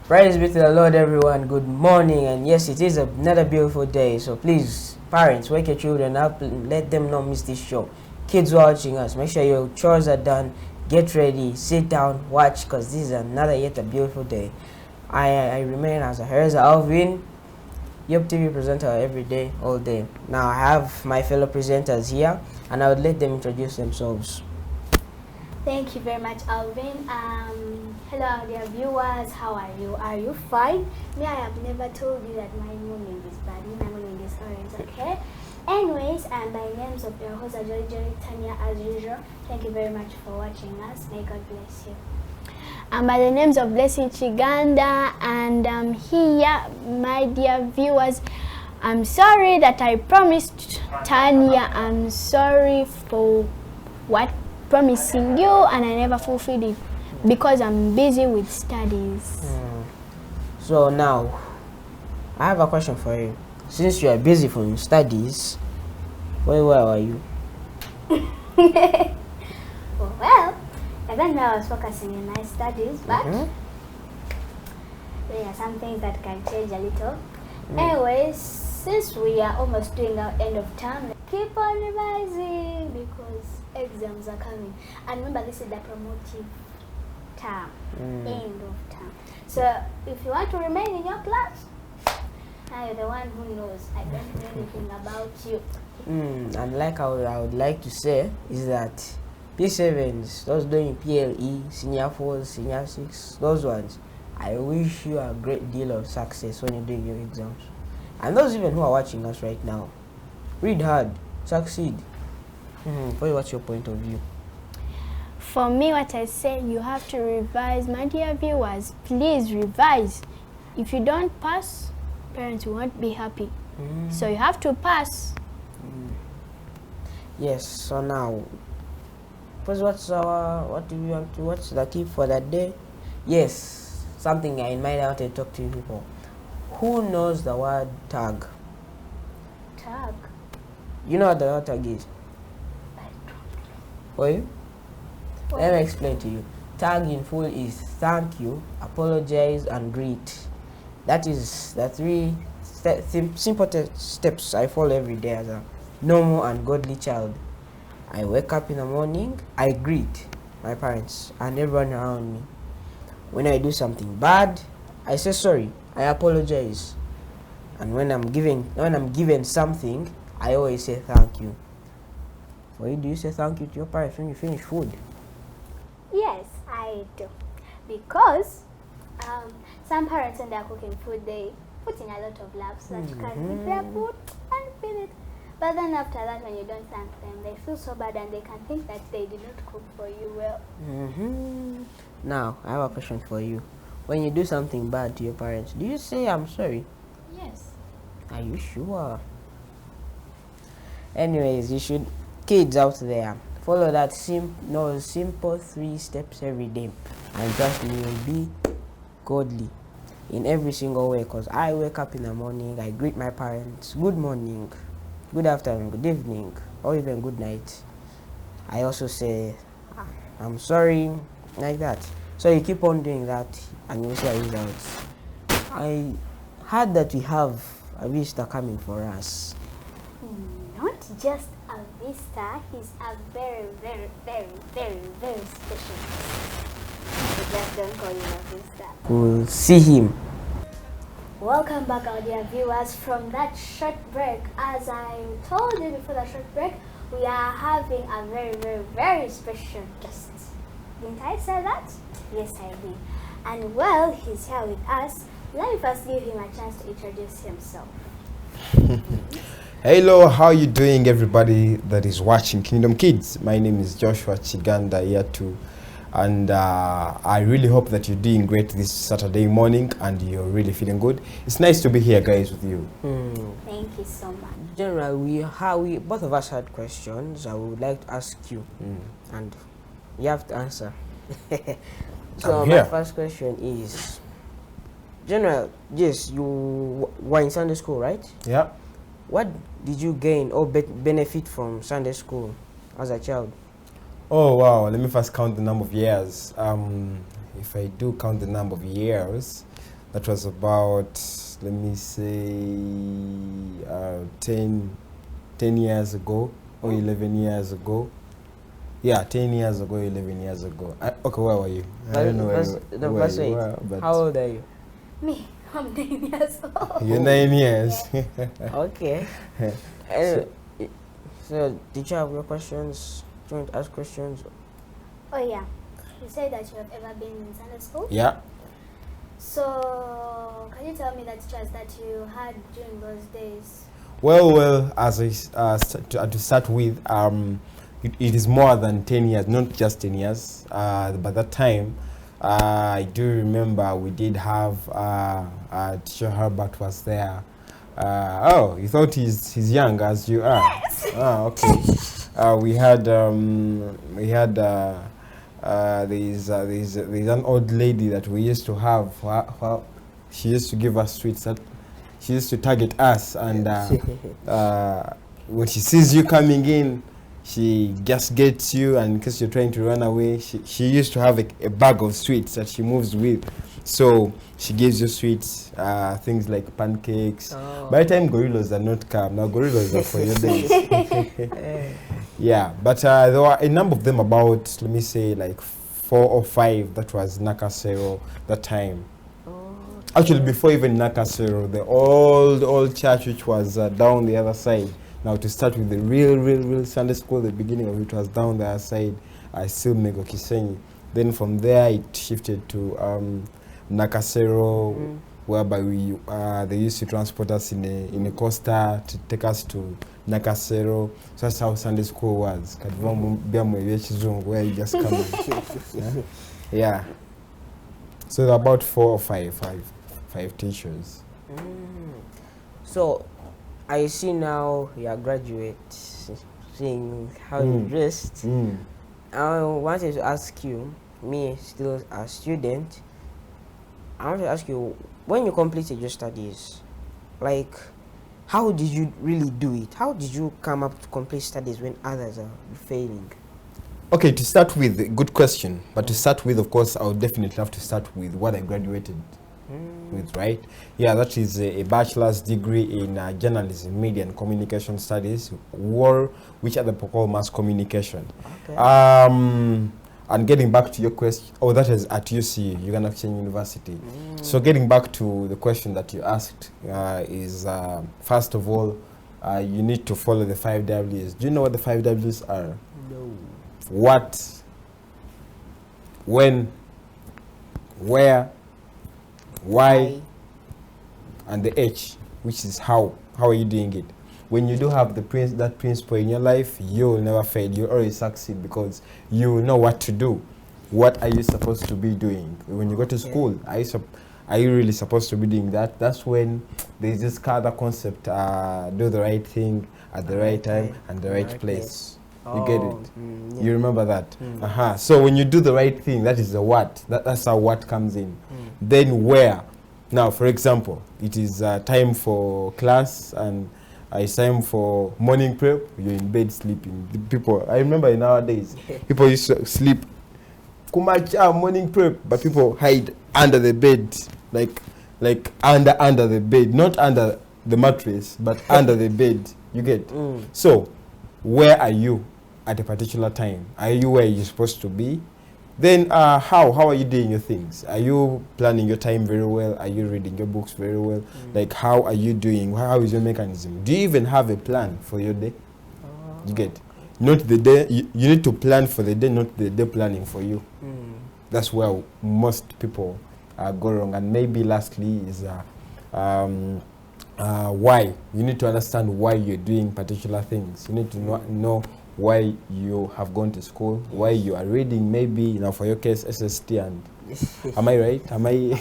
Praise be to the Lord, everyone. Good morning, and yes, it is another beautiful day. So please, parents, wake your children up. Let them not miss this show. Kids watching us, make sure your chores are done. Get ready, sit down, watch, because this is another yet a beautiful day. I remain as a Herza Alvin, Yup TV presenter every day, all day. Now I have my fellow presenters here, and I would let them introduce themselves. Thank you very much, Alvin. Hello, dear viewers. How are you? Are you fine? Me, I have never told you that my morning is bad. My morning is orange, okay? Anyways, and by names of your host, Joy Tanya, as usual. Thank you very much for watching us. May God bless you. And by the names of Blessing Chiganda, and I'm here, my dear viewers. I'm sorry that I promised Tanya. I'm sorry for what promising you, and I never fulfilled it because I'm busy with studies. So now, I have a question for you. Since you are busy from studies, where are you? Well, even though I was focusing in my studies, but there are some things that can change a little. Anyways, since we are almost doing our end of term, keep on revising because exams are coming. And remember, this is the promotive term, end of term. So if you want to remain in your class, now you're the one who knows. I don't know anything about you. And like I would like to say is that P7s, those doing PLE, Senior 4, Senior 6, those ones, I wish you a great deal of success when you're doing your exams. And those even who are watching us right now, read hard, succeed. For you, what's your point of view? For me, what I say, you have to revise. My dear viewers, please revise. If you don't pass, parents won't be happy. So you have to pass. Yes, so now, what's the tip for that day? Yes, something I might have to talk to you people. Who knows the word tag? Tag? You know what the word tag is? For you? Let me explain to you. Tag in full is thank you, apologize, and greet. That is the three simple steps I follow every day as a normal and godly child. I wake up in the morning, I greet my parents and everyone around me. When I do something bad, I say sorry, I apologize. And when I'm given something, I always say thank you. For you, do you say thank you to your parents when you finish food? Yes, I do. Because some parents, when they're cooking food, they put in a lot of love so that you can eat their food and feel it. But then after that, when you don't thank them, they feel so bad and they can think that they did not cook for you well. Now, I have a question for you. When you do something bad to your parents, do you say I'm sorry? Yes. Are you sure? Anyways, you should, kids out there, follow that simple 3 steps every day, and trust me, you'll be godly in every single way. Because I wake up in the morning, I greet my parents, good morning, good afternoon, good evening, or even good night. I also say I'm sorry, like that. So you keep on doing that and you see a results. I heard that we have a visitor coming for us. Not just a vista, he's a very, very, very, very, very special. So just don't call him a vista. We'll see him. Welcome back, our dear viewers, from that short break. As I told you before the short break, we are having a very, very, very special guest. Didn't I say that? Yes, I did. And well, he's here with us. Let me first give him a chance to introduce himself. Hello, how you doing, everybody that is watching Kingdom Kids? My name is Joshua Chiganda here too, and I really hope that you're doing great this Saturday morning and you're really feeling good. It's nice to be here, guys, with you. Thank you so much. General, we both of us had questions I would like to ask you, and you have to answer. So my first question is, General, yes, you were in Sunday school, right? Yeah. What did you gain or benefit from Sunday school as a child? Oh wow, let me first count the number of years. If I do count the number of years, That was about, let me say, 10 years ago or 11 years ago. Yeah, 10 years ago, 11 years ago. Okay, where were you? I don't know where you were. But how old are you? Me, I'm 9 years old. You're 9 years. Okay. So, did you have your questions? Do you want to ask questions? Oh yeah, you said that you have ever been in Sunday school. Yeah. So, can you tell me the teachers that you had during those days? Well, as to start with, it is more than 10 years, not just 10 years. By that time, I do remember we did have teacher Herbert was there. Oh, you thought he's young as you are? Yes. Ah, okay. We had there's an old lady that we used to have. She used to give us sweets. She used to target us, and when she sees you coming in, she just gets you, and because you're trying to run away, she used to have a bag of sweets that she moves with. So she gives you sweets, things like pancakes. Oh. By the time gorillas are not come, now gorillas are for your days. Yeah, but there were a number of them, about, let me say, like 4 or 5. That was Nakasero that time. Actually, before even Nakasero, the old church which was down the other side. Now, to start with the real Sunday school, the beginning of it was down the other side. I still make Okisenyi. Then from there, it shifted to Nakasero, whereby they used to transport us in a coaster to take us to Nakasero. So that's how Sunday school was. Where you just come in. Yeah. So there are about 4 or 5 teachers. So, I see now you are graduate, seeing how you dressed. I wanted to ask you, me still a student, I want to ask you, when you completed your studies, like, how did you really do it? How did you come up to complete studies when others are failing? Okay, to start with, good question. But to start with, of course, I would definitely have to start with what I graduated with, right? Yeah, that is a bachelor's degree in journalism, media and communication studies, which other people call mass communication. Okay. And getting back to your question, that is at UC, Uganda Christian University. So getting back to the question that you asked is, first of all, you need to follow the 5 Ws. Do you know what the 5 Ws are? No. What, when, where, why, and the H, which is how. How are you doing it? When you do have that principle in your life, you will never fail. You always succeed because you know what to do. What are you supposed to be doing? When you go to school, are you really supposed to be doing that? That's when there's this other concept, do the right thing at the right time and the right place. You get it? Yeah. You remember that? So when you do the right thing, that is the what. That's how what comes in. Then where? Now, for example, it is time for class and it's time for morning prep. You're in bed sleeping. The people, I remember nowadays, people used to sleep kumacha morning prep, but people hide under the bed, like under the bed, not under the mattress, but under the bed. You get? So, where are you at a particular time? Are you where you're supposed to be? Then how are you doing your things? Are you planning your time very well? Are you reading your books very well? Like, how are you doing? How is your mechanism? Do you even have a plan for your day? You get? Not the day. You need to plan for the day, not the day planning for you. That's where most people go wrong. And maybe lastly is why. You need to understand why you're doing particular things. You need to know why you have gone to school, why you are reading, maybe for your case SST, and am I right? Am I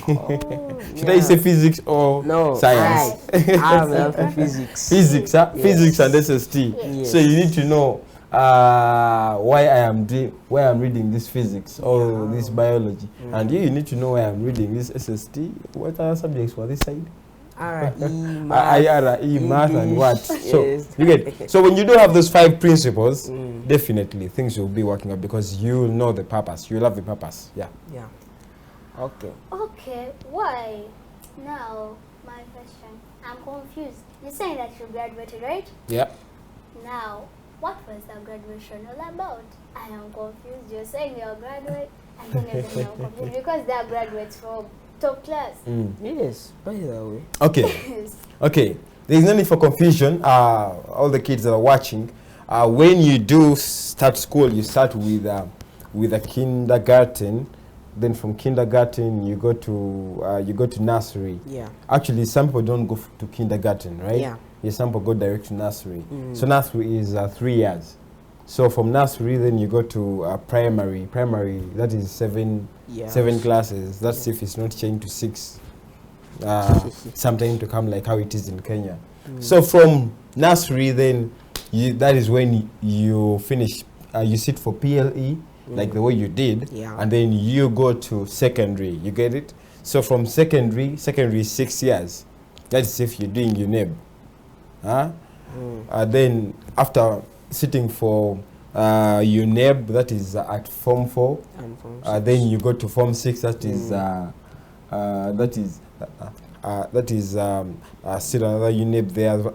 should I say physics or science? I love physics. Physics, physics and SST. Yes. So you need to know why I'm reading this physics or this biology, and you need to know why I'm reading this SST. What are subjects for this side? RE, math, and what? So you get. So when you do have those 5 principles, definitely things will be working out because you know the purpose. You love the purpose. Yeah. Yeah. Okay. Okay. Why? Now, my question. I'm confused. You're saying that you graduated, right? Yeah. Now, what was the graduation all about? I am confused. You're saying you're a graduate, and then again I'm confused because they are graduates from top class. Yes, by the way. Okay. Okay. There is no need for confusion. All the kids that are watching, when you do start school, you start with a kindergarten. Then from kindergarten, you go to nursery. Yeah. Actually, some people don't go to kindergarten, right? Yeah. Some people go direct to nursery. So nursery is 3 years. So from nursery, then you go to primary. Primary, that is seven classes. That's if it's not changed to 6. Sometime to come, like how it is in Kenya. So from nursery, then that is when you finish. You sit for PLE, like the way you did, and then you go to secondary. You get it? So from secondary is 6 years. That's if you're doing UNEB. Then after sitting for UNEB, that is at Form 4. And Form Then you go to Form 6. That is still another UNEB there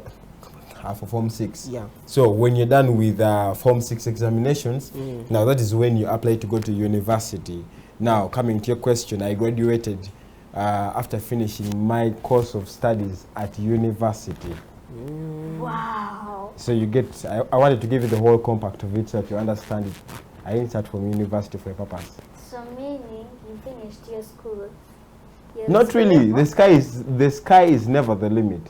for Form 6. Yeah. So when you're done with Form 6 examinations, now that is when you apply to go to university. Now, coming to your question, I graduated after finishing my course of studies at university. Wow. So you get, I wanted to give you the whole compact of it so that you understand it. I didn't start from university for a purpose. So meaning you finished your school. Not really. The sky is never the limit.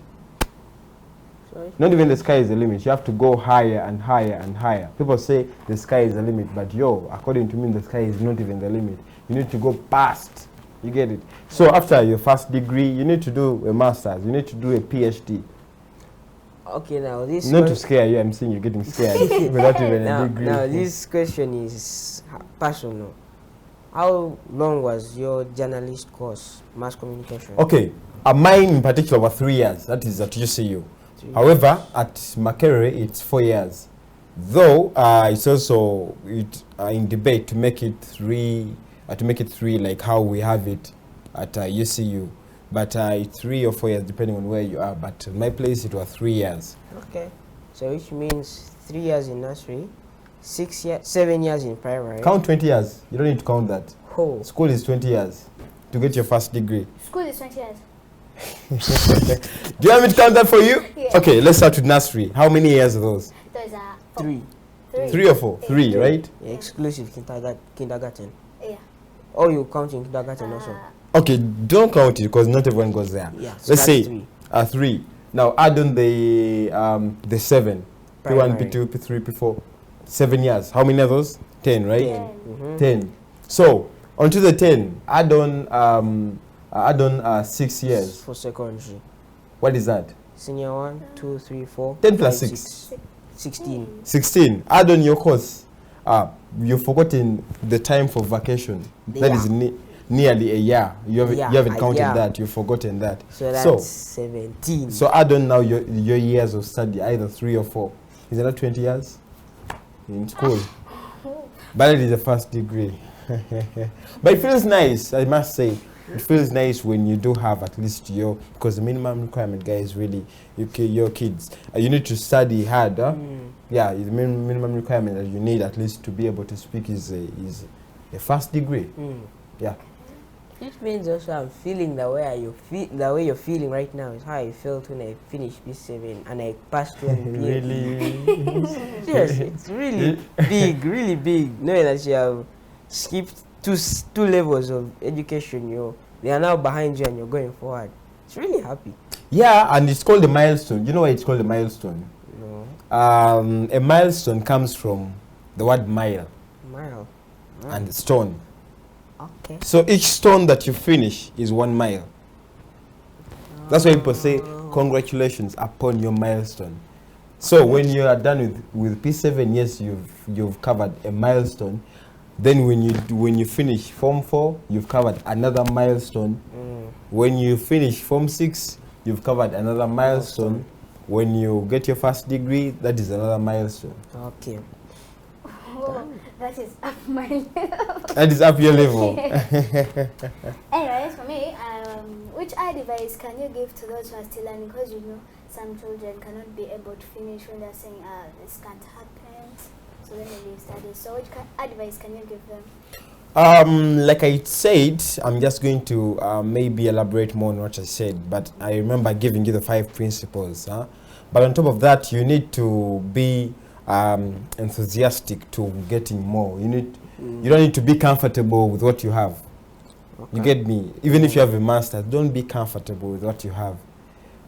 Sorry? Not even the sky is the limit. You have to go higher and higher and higher. People say the sky is the limit, but according to me, the sky is not even the limit. You need to go past. You get it? So after your first degree, you need to do a master's. You need to do a PhD. Okay, now this. Not to scare you. I'm saying you're getting scared without even a degree. Now this question is personal. How long was your journalist course, mass communication? Okay, mine in particular was 3 years. That is at UCU. 3 years. However, at Makerere, it's 4 years. Though it's also in debate to make it three, like how we have it at UCU. But it's 3 or 4 years depending on where you are. But in my place, it was 3 years. Okay, so which means 3 years in nursery, 7 years in primary. Count 20 years. You don't need to count that. Oh. School is 20 years to get your first degree. School is 20 years. Do you want me to count that for you? Yeah. Okay, let's start with nursery. How many years are those? Those are 3. 3 or 4? 3, right? Yeah, exclusive kindergarten. Yeah. Or you count in kindergarten also. Okay, don't count it because not everyone goes there. Yeah, so let's that's say 3. 3. Now add on the 7. P1, Primary. P2, P3, P4. 7 years. How many are those? 10, right? 10. 10. So onto the 10, add on 6 years. For secondary. What is that? Senior 1, 2, 3, 4. 10 plus 5, 6. 16. 16. Add on your course. You've forgotten the time for vacation. That is nearly a year. You haven't counted that. You've forgotten that. So that's 17. So add on now your years of study, either 3 or 4. Is that 20 years in school? But it is the first degree. But it feels nice, I must say. It feels nice when you do have at least because the minimum requirement, guys, really, your kids. You need to study hard. Yeah, the minimum requirement that you need at least to be able to speak is a first degree. Yeah. It means also I'm feeling the way you're feeling right now is how I felt when I finished P7 and I passed one PhD. Really? Yes, it's really big, knowing that you have skipped two levels of education. They are now behind you and you're going forward. It's really happy. Yeah, and it's called a milestone. You know why it's called a milestone? No. A milestone comes from the word mile and stone. Okay. So each stone that you finish is 1 mile. That's why people say congratulations upon your milestone. So when you are done with P7, yes, you've covered a milestone. Then when you finish Form 4, you've covered another milestone. When you finish Form 6, you've covered another milestone. When you get your first degree, that is another milestone. Okay. Oh, that is up my level. That is up your level. Anyways, for me, which advice can you give to those who are still learning? Because you know, some children cannot be able to finish when they're saying, this can't happen. So then they leave studies. So which advice can you give them? Like I said, I'm just going to maybe elaborate more on what I said, but I remember giving you the 5 principles. But on top of that, you need to be enthusiastic to getting more. You don't need to be comfortable with what you have. Okay. You get me? Even if you have a master, don't be comfortable with what you have.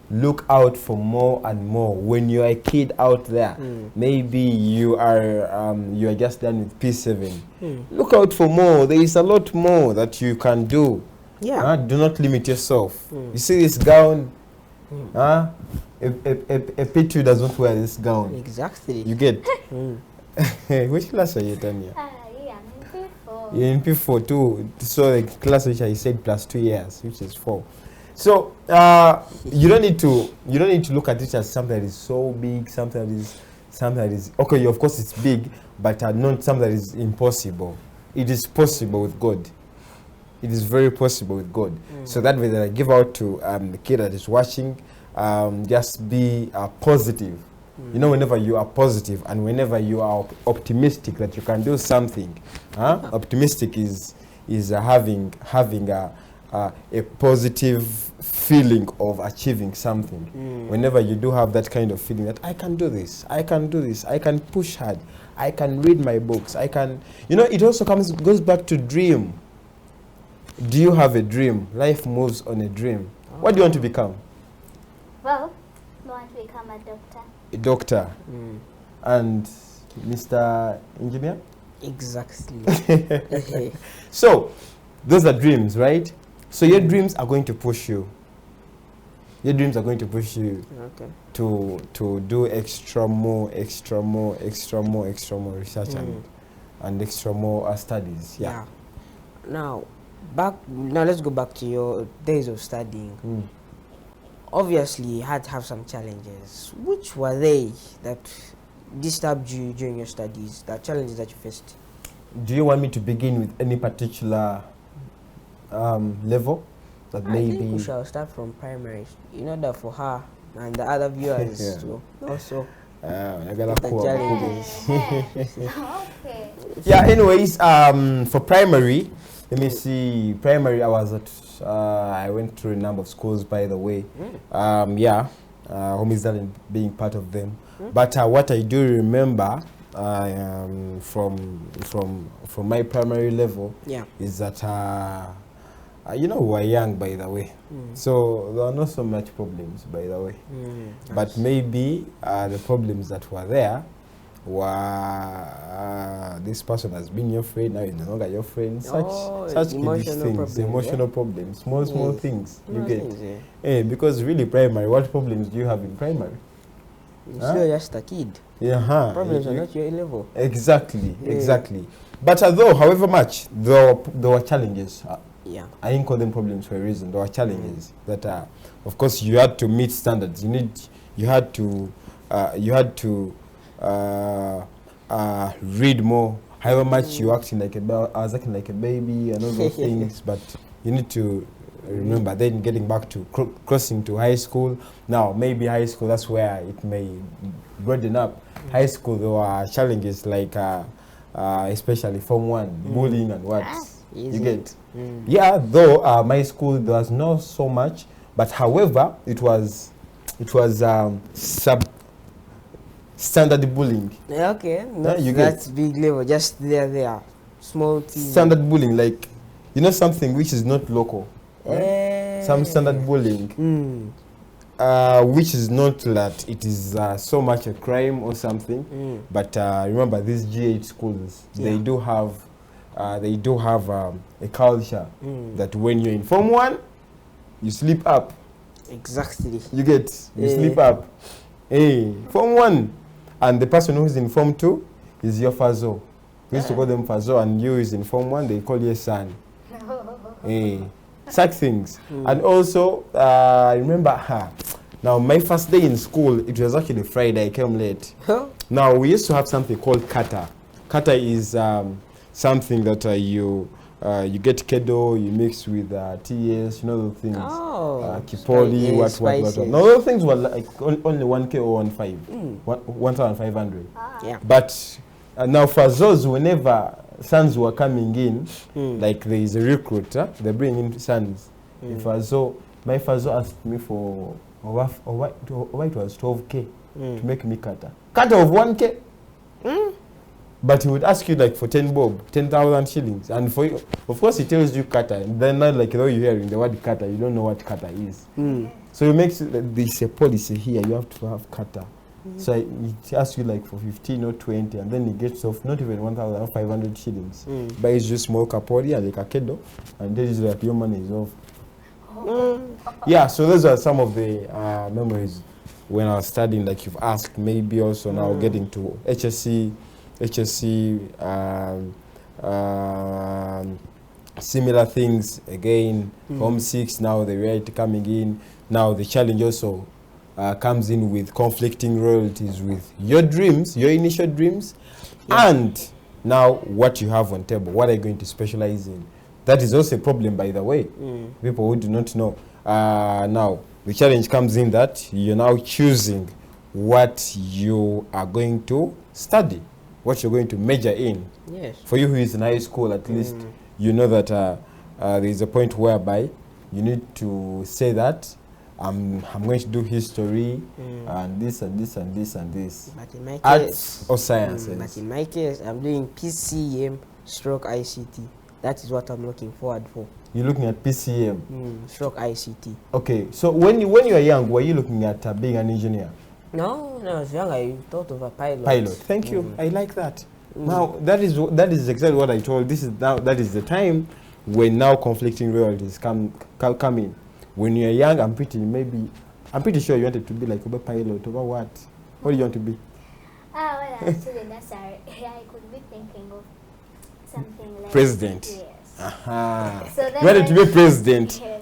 Look out for more and more. When you're a kid out there, maybe you are just done with P7. Look out for more. There is a lot more that you can do. Yeah. Do not limit yourself. You see this gown? A P2 does not wear this gown. Exactly. You get? Which class are you, Tanya? Yeah, I'm in P4. You're in P4 too. So the class which I said plus 2 years, which is 4. So you don't need to look at it as something that is so big, something that is okay. Of course, it's big, but not something that is impossible. It is possible with God. It is very possible with God. So that way, that I give out to the kid that is watching, just be positive. You know, whenever you are positive and whenever you are optimistic that you can do something, optimistic is having a positive feeling of achieving something. Whenever you do have that kind of feeling that I can do this, I can do this, I can push hard, I can read my books, I can, you know, it also goes back to dream. Do you have a dream? Life moves on a dream. What do you want to become? Well, I want to become a doctor. A doctor. And Mr. Engineer? Exactly. So, those are dreams, right? So your dreams are going to push you. Your dreams are going to push you to do extra more research and extra more studies. Yeah. Now let's go back to your days of studying. Obviously, you had to have some challenges. Which were they that disturbed you during your studies? The challenges that you faced? Do you want me to begin with any particular level? That I maybe think we shall start from primary, in order for her and the other viewers to also the challenges. Okay. Yeah. Anyways, for primary, let me see. Primary, I was at. I went through a number of schools, by the way. Home is being part of them. But what I do remember from my primary level is that you know, we were young, by the way. So there are not so much problems, by the way. But maybe the problems that were there were this person has been your friend, now he's no longer your friend. Such emotional things, problem, emotional problems, small things. You get? Things, because really, primary, what problems do you have in primary? You're just a kid. Problems are not your level. Exactly. But however much, there were challenges. I didn't call them problems for a reason. There were challenges that, of course, you had to meet standards. You had to read more. However much you acting like I was acting like a baby and all those things. But you need to remember. Then getting back to crossing to high school. Now maybe high school, that's where it may broaden up. High school, there were challenges like, especially Form 1, bullying and what. You get? Yeah, though my school there was not so much, but however it was standard bullying. Okay, that's big level, just there, small thing. Standard bullying, like, you know, something which is not local. Some standard bullying, which is not that it is so much a crime or something, but remember these GH schools, they do have a culture that when you're in Form 1, you sleep up. Exactly. You get? You sleep up. Form 1. And the person who's in Form 2 is your fazo. We used to call them fazo, and you is in Form 1, they call you son. Such things. And also, I remember, now my first day in school, it was actually Friday, I came late. Now, we used to have something called kata. Kata is something that you get kedo, you mix with TS, you know those things. Oh, Kipoli, what. spices. No, those things were like only 1K or 1.5, 1,500. Yeah. But now for those, whenever sons were coming in, like there is a recruit, they bring in sons. If my father asked me for why it was 12K to make me kata of 1K. But he would ask you like for 10,000 shillings, and for you, of course, he tells you kata, and then not like, you know, you're hearing the word kata, you don't know what kata is. So it makes this a policy here, you have to have kata. So it asks you like for 15 or 20, and then he gets off not even 1,500 shillings. But it's just small kapori and like a kedo, and then it's like your money is off. Yeah, so those are some of the memories when I was studying, like you've asked. Maybe also now getting to HSC, similar things again. Homesick, now the reality coming in. Now the challenge also comes in with conflicting royalties with your dreams, your initial dreams, and now what you have on table. What are you going to specialize in? That is also a problem, by the way. People who do not know. Now the challenge comes in that you're now choosing what you are going to study, what you're going to major in. Yes. For you who is in high school, at least you know that there is a point whereby you need to say that I'm going to do history and this and this and this and this. But in my case, arts or sciences. but in my case, I'm doing PCM stroke ICT. That is what I'm looking forward for. You're looking at PCM. Stroke ICT. Okay, so when you were young, were you looking at being an engineer? No, when I was young, I thought of a pilot. Pilot. Thank you. I like that. Now that is exactly what I told. That is the time when now conflicting realities come in. When you're young, I'm pretty sure you wanted to be like a pilot. Over what? What do you want to be? When I was still in nursery, I could be thinking of something like President. Yes. So So then you wanted to be president. Yes.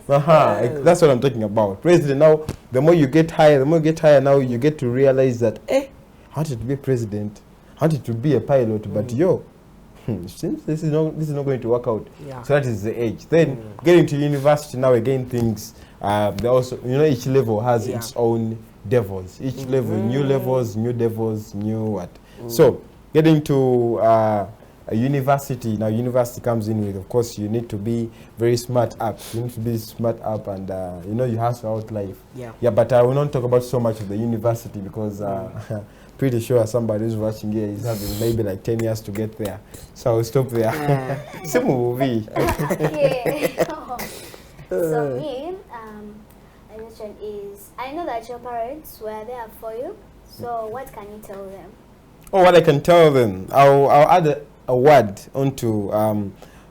That's what I'm talking about. President. Now, the more you get higher, now you get to realize that, I wanted to be president. I wanted to be a pilot, but since this is not going to work out. Yeah. So that is the age. Then getting to university now, again things. They also, each level has its own devils. Each level, new levels, new devils, new what. So getting to a university, now university comes in with, of course, you need to be very smart up. You need to be smart up, and you hustle out life. Yeah, but I will not talk about so much of the university because pretty sure somebody who's watching here is having maybe like 10 years to get there. So I'll stop there. Same movie. So me, my question is, I know that your parents were there for you. So what can you tell them? Oh, what I can tell them, I'll add a word onto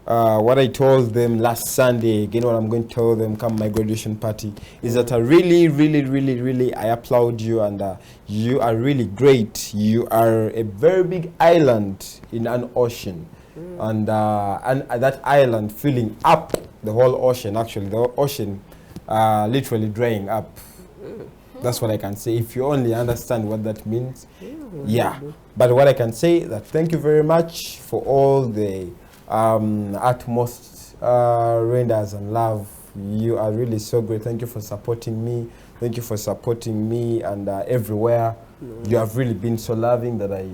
what I told them last Sunday. Again, what I'm going to tell them come my graduation party is that I really I applaud you, and you are really great. You are a very big island in an ocean, and that island filling up the whole ocean. Actually, the ocean literally drying up. That's what I can say. If you only understand what that means, yeah. But what I can say that thank you very much for all the utmost renders and love. You are really so great. Thank you for supporting me. Thank you for supporting me, and everywhere. You have really been so loving that I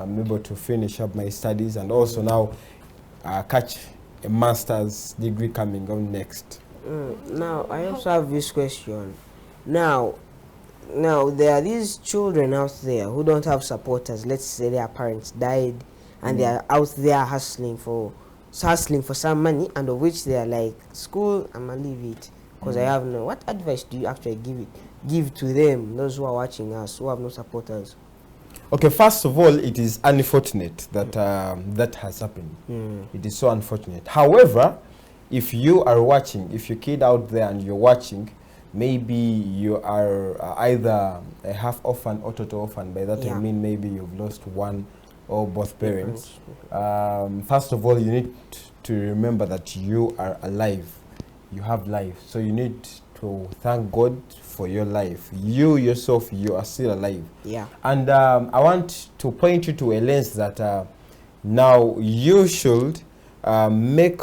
am able to finish up my studies, and also now catch a master's degree coming on next. Now, I also have this question. Now, there are these children out there who don't have supporters. Let's say their parents died, and they are out there hustling for some money, and of which they are like, school, I'm gonna leave it because I have no. What advice do you actually give to them, those who are watching us, who have no supporters? Okay, first of all, it is unfortunate that that has happened. It is so unfortunate. However, if you are watching, if you're a kid out there and you're watching, maybe you are either a half orphan or total orphan. By that I mean maybe you've lost one or both parents. First of all, you need to remember that you are alive. You have life. So you need to thank God for your life. You yourself, you are still alive. Yeah. And I want to point you to a lens that now you should make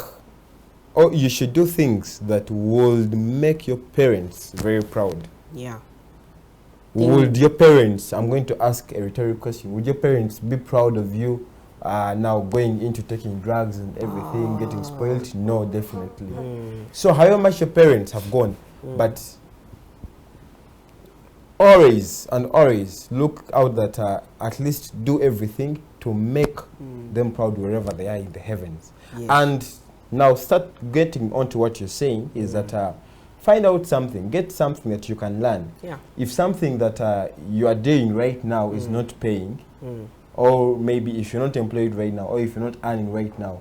or you should do things that would make your parents very proud. Yeah. Would your parents, I'm going to ask a rhetorical question, would your parents be proud of you now going into taking drugs and everything, getting spoiled? No, definitely. So however much your parents have gone, but always and always look out that at least do everything to make them proud wherever they are in the heavens. Yes. And now start getting onto what you're saying is that find out something, get something that you can learn. Yeah. If something that you are doing right now is not paying, or maybe if you're not employed right now, or if you're not earning right now,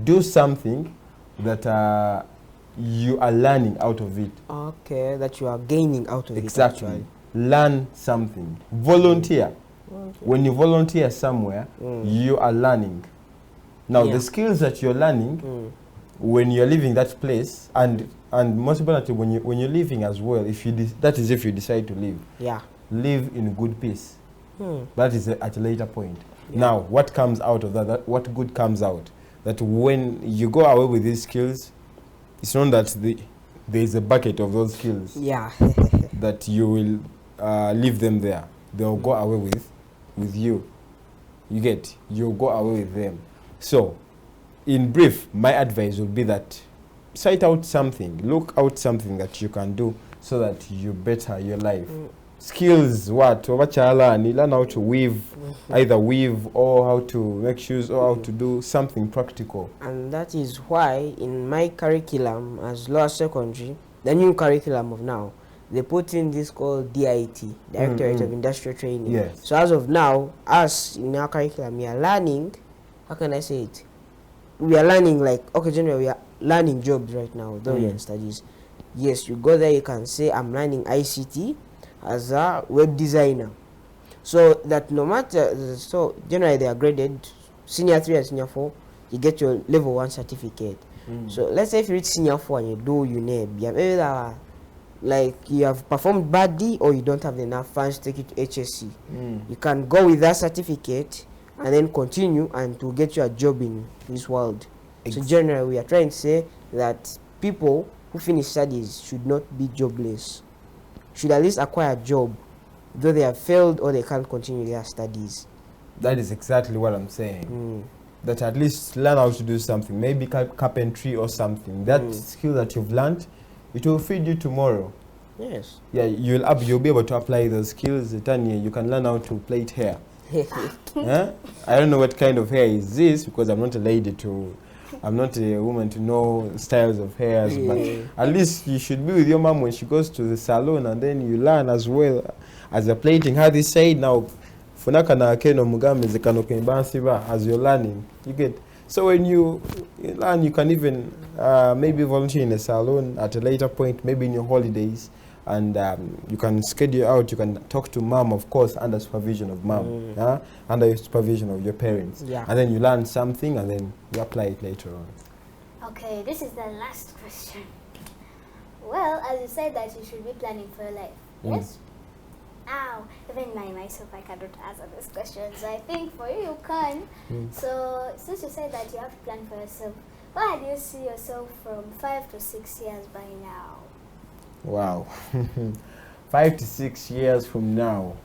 do something that you are learning out of it. Okay, that you are gaining out of Exactly. it. Actually. Learn something. Volunteer. Okay. When you volunteer somewhere, you are learning. Now, Yeah. the skills that you're learning when you're leaving that place, and most importantly, when you're leaving as well, if you that is if you decide to leave, Yeah. live in good peace. Hmm. That is at a later point. Yeah. Now, what comes out of that? What good comes out? That when you go away with these skills, it's not that there is a bucket of those skills Yeah. that you will leave them there. They'll go away with you. You'll go away with them. So, in brief, my advice would be that cite out something, look out something that you can do so that you better your life. Skills, what? Learn how to weave, either weave or how to make shoes or how to do something practical. And that is why in my curriculum as lower secondary, the new curriculum of now, they put in this called DIT, Directorate of Industrial Training. Yes. So as of now, us in our curriculum, we are learning, how can I say it? We are learning generally we are learning jobs right now, though we are in studies. Yes, you go there, you can say, I'm learning ICT as a web designer. So that no matter, so generally they are graded, senior 3 and senior 4, you get your level 1 certificate. So let's say if you reach senior 4 and you do UNEB, you have either you have performed badly or you don't have enough funds to take it to HSC. You can go with that certificate and then continue and to get you a job in this world. So generally we are trying to say that people who finish studies should not be jobless, should at least acquire a job, though they have failed or they can't continue their studies. That is exactly what I'm saying. That at least learn how to do something, maybe carpentry or something. That skill that you've learned, it will feed you tomorrow. Yes. Yeah, you'll be able to apply those skills. You can learn how to plait hair. I don't know what kind of hair is this because I'm not a lady I'm not a woman to know styles of hairs, but at least you should be with your mom when she goes to the salon, and then you learn as well as a plating. How they say now, as you're learning, you get. So when you learn, you can even maybe volunteer in a salon at a later point, maybe in your holidays, and you can schedule out. You can talk to mom, of course, under supervision of mom, under your supervision of your parents, and then you learn something, and then you apply it later on. Okay, this is the last question. Well, as you said that you should be planning for your life, yes? Even myself, I cannot answer this question. So I think for you can. So since you said that you have to plan for yourself, where do you see yourself from 5 to 6 years by now? Wow. 5 to 6 years from now.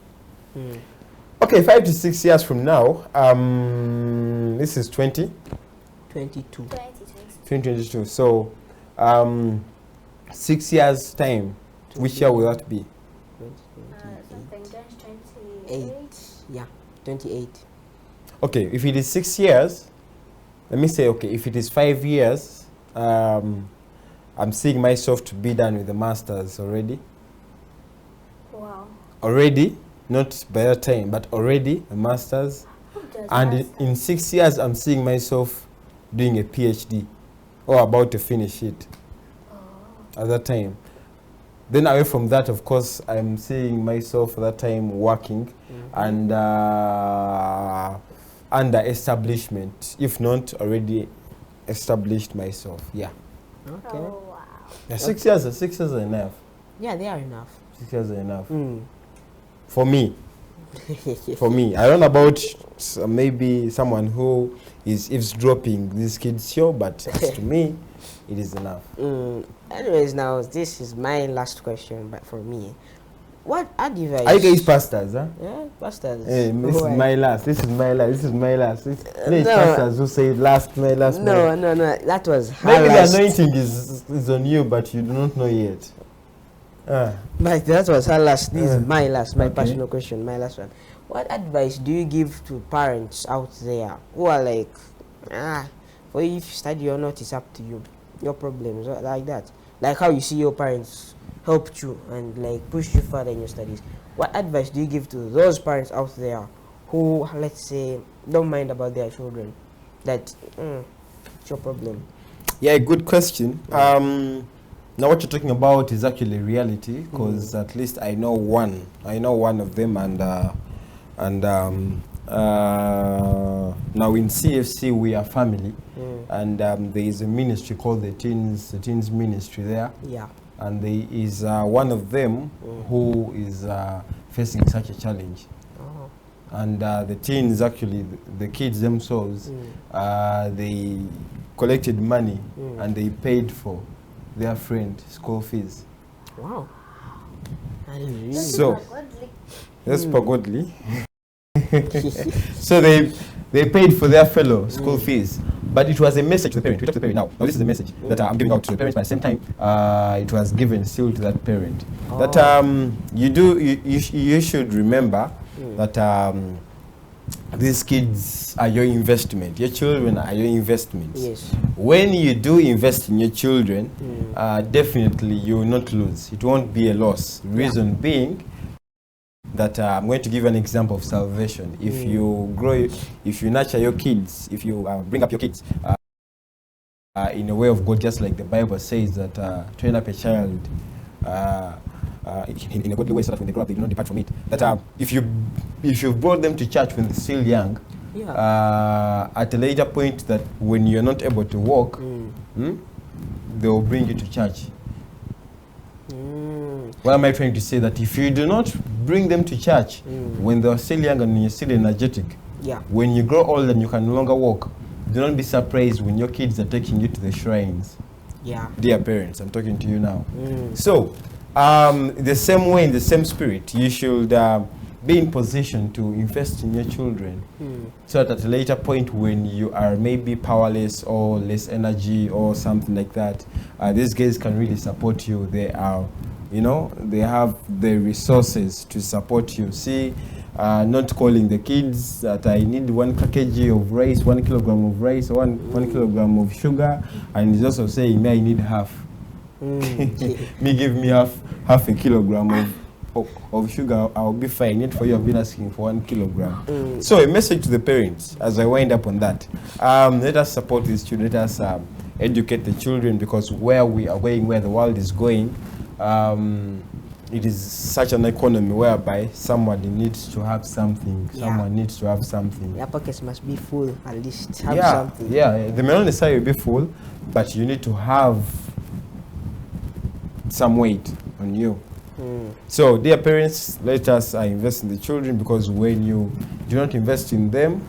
Okay, 5 to 6 years from now. This is 2022. 2022. So 6 years time. Which year will that be? 28. Yeah, 28. Okay, if it is 6 years, let me say, okay, if it is 5 years, I'm seeing myself to be done with the masters already. Wow. Already, not by that time, but already a masters. And in 6 years, I'm seeing myself doing a PhD or about to finish it at that time. Then away from that, of course, I'm seeing myself at that time working and under establishment, if not already established myself. Yeah. Okay. Oh, wow. Yeah, 6 years. 6 years are enough. Yeah, they are enough. 6 years are enough. For me. For me, I don't know about maybe someone who is eavesdropping this kid's show, but as to me, it is enough. Anyways, now this is my last question, but for me, what advice? Are you guys pastors, huh? Yeah, pastors. Hey, this is Why? my last. This is my last. This is my last. This, No. pastors who say last, my last. my No, last. no, no. That was her Maybe last. the anointing is on you, but you do not know yet. But that was her last. This is my last. My Okay. personal question. My last one. What advice do you give to parents out there who are like, for you if you study or not, it's up to you. Your problems like that. Like how you see your parents helped you and like pushed you further in your studies. What advice do you give to those parents out there who, let's say, don't mind about their children? That it's your problem. Yeah, good question. Now what you're talking about is actually reality, because at least I know one. I know one of them, and now in CFC we are family, and there is a ministry called the teens ministry there, Yeah. and there is one of them who is facing such a challenge. Oh. And the teens, actually, the kids themselves, they collected money and they paid for their friend school fees. Wow. I didn't really. So Godly. that's super godly. So they paid for their fellow school fees, but it was a message to the parent. We talk to the parent now. Now this is a message that I'm giving out to the parents, but at the same time, it was given still to that parent. That you should remember that these kids are your investment. Your children are your investments. Yes. When you do invest in your children, definitely you will not lose. It won't be a loss. Reason being that I'm going to give an example of salvation. If you grow, if you nurture your kids, if you bring up your kids in a way of God, just like the Bible says that train up a child in a godly way, so that when they grow up they do not depart from it. That if you brought them to church when they're still young, at a later point that when you're not able to walk, they will bring you to church. What am I trying to say? That if you do not bring them to church when they're still young and you're still energetic, when you grow old and you can no longer walk, do not be surprised when your kids are taking you to the shrines. Dear parents, I'm talking to you now. So, the same way, in the same spirit, you should be in position to invest in your children, so that at a later point when you are maybe powerless or less energy or something like that, these guys can really support you. They are, they have the resources to support you. See, not calling the kids that I need 1 kg of rice, 1 kilogram of rice, or 1 kilogram of sugar, and he's also saying, me, I need half. Me, give me half a kilogram of sugar, I'll be fine. Yet for you, I've been asking for 1 kilogram. So a message to the parents as I wind up on that. Let us support these children. Let us educate the children, because where we are going, where the world is going, it is such an economy whereby somebody needs to have something. Someone needs to have something. Your pockets must be full, at least have something. Yeah, they may not necessarily be full, but you need to have some weight on you. So, dear parents, let us invest in the children, because when you do not invest in them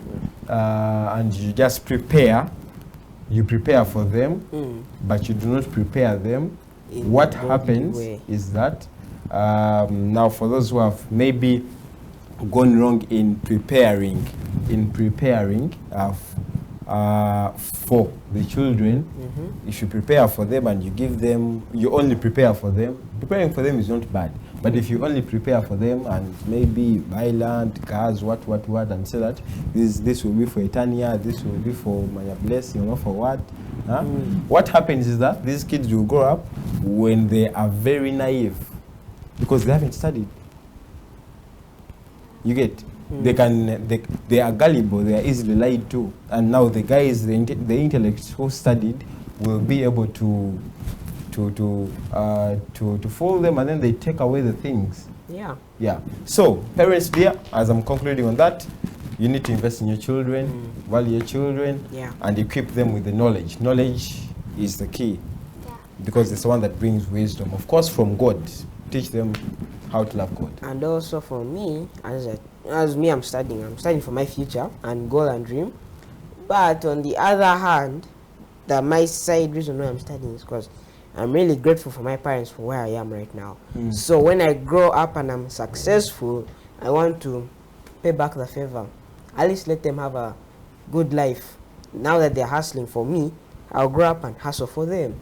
and you just prepare, you prepare for them, but you do not prepare them, what happens is that now for those who have maybe gone wrong in preparing for the children, if you prepare for them and you give them, you only prepare for them, preparing for them is not bad. But if you only prepare for them and maybe buy land, cars, what, and say that this will be for Etania, this will be for my blessing, for what? What happens is that these kids will grow up when they are very naive, because they haven't studied. You get? They are gullible, they are easily lied to, and now the guys, the intellects who studied, will be able to fool them, and then they take away the things. Yeah. So, parents, dear, as I'm concluding on that, you need to invest in your children, value your children, and equip them with the knowledge. Knowledge is the key, because it's the one that brings wisdom. Of course, from God. Teach them how to love God. And also for me, as me, I'm studying for my future and goal and dream. But on the other hand, my side reason why I'm studying is because I'm really grateful for my parents for where I am right now. So when I grow up and I'm successful, I want to pay back the favor. At least let them have a good life. Now that they're hustling for me, I'll grow up and hustle for them.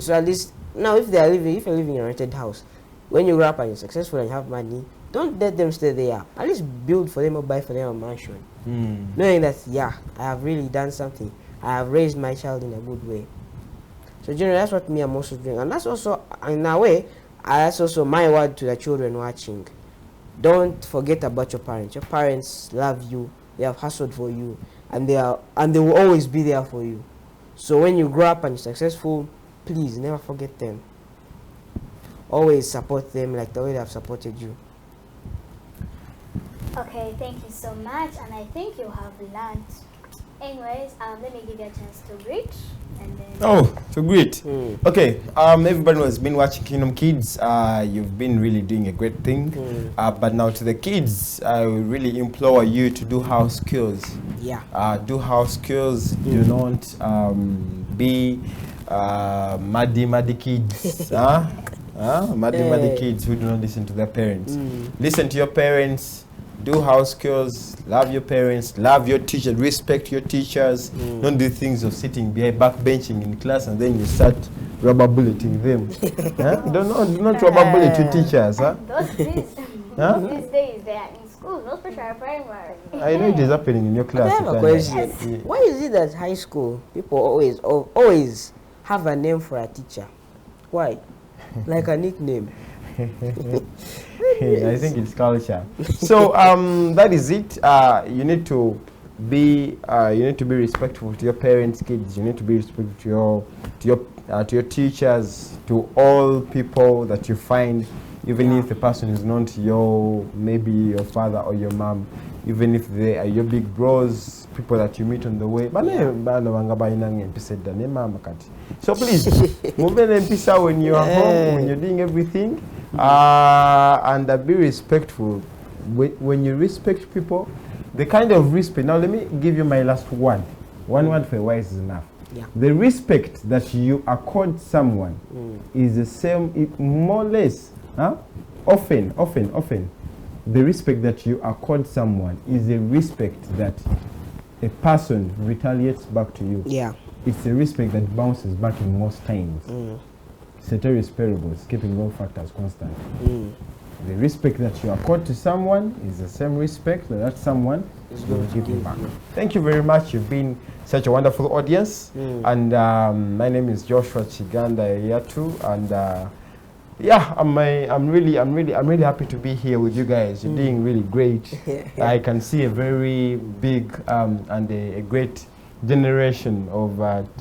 So at least now, if you're living in a rented house, when you grow up and you're successful and you have money, don't let them stay there. At least build for them or buy for them a mansion. Knowing that, yeah, I have really done something. I have raised my child in a good way. So generally, that's what me I'm also doing. And that's also, in a way, that's also my word to the children watching. Don't forget about your parents. Your parents love you. They have hustled for you. And they will always be there for you. So when you grow up and you're successful, please never forget them. Always support them like the way they have supported you. Okay, thank you so much, and I think you have learned. Anyways, let me give you a chance to greet, and then. Oh, to greet. Okay, everybody who has been watching Kingdom Kids, you've been really doing a great thing. But now to the kids, I will really implore you to do house chores. Yeah. Do house chores. Do not be muddy kids. Muddy kids who do not listen to their parents. Listen to your parents. Do house chores, love your parents, love your teachers, respect your teachers. Don't do things of sitting behind backbenching in class and then you start rubber bulleting them. Do not rubber bullet your teachers. These days they are in school, not for sure primary. I know it is happening in your class. I have a question. Why is it that high school people always have a name for a teacher? Why? Like a nickname. I think it's culture. So that is it. You need to be respectful to your parents, kids. You need to be respectful to your teachers, to all people that you find, even if the person is not maybe your father or your mom, even if they are your big bros, people that you meet on the way. So please, move in when you are home, when you're doing everything, and be respectful. When you respect people, the kind of respect. Now let me give you my last one. One word for a wise is enough. Yeah. The respect that you accord someone is the same, more or less. Often, the respect that you accord someone is a respect that a person retaliates back to you. Yeah. It's a respect that bounces back in most times. Ceteris paribus, keeping all factors constant. The respect that you accord to someone is the same respect that someone is going to give you back. Thank you very much. You've been such a wonderful audience. And my name is Joshua Chiganda Yatu, and yeah, I'm really happy to be here with you guys. You're doing really great. I can see a very big and a great generation of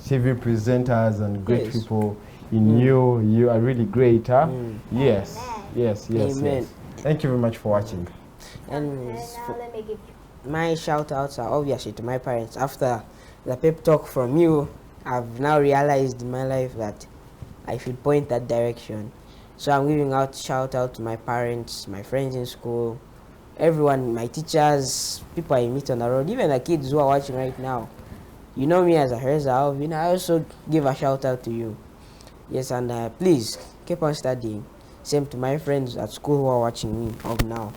TV presenters and great people in you. You are really great, huh? Yes. Thank you very much for watching. And now let me give my shout outs are obviously to my parents. After the pep talk from you, I've now realized in my life that I should point that direction. So I'm giving out shout out to my parents, my friends in school, everyone, my teachers, people I meet on the road, even the kids who are watching right now. You know me as a Herza Alvin. I also give a shout out to you. Yes, and please keep on studying. Same to my friends at school who are watching me up now.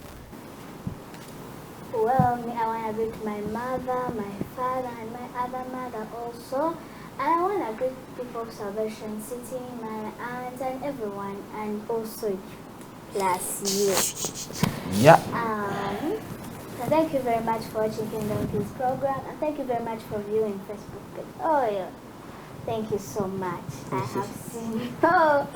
Well, I want to greet my mother, my father, and my other mother also. And I want to greet people of Salvation City, my aunt, and everyone, and also last year. Yeah. So thank you very much for watching Kingdom Kids program, and thank you very much for viewing Facebook page. Oh yeah, thank you so much. I have seen. Oh.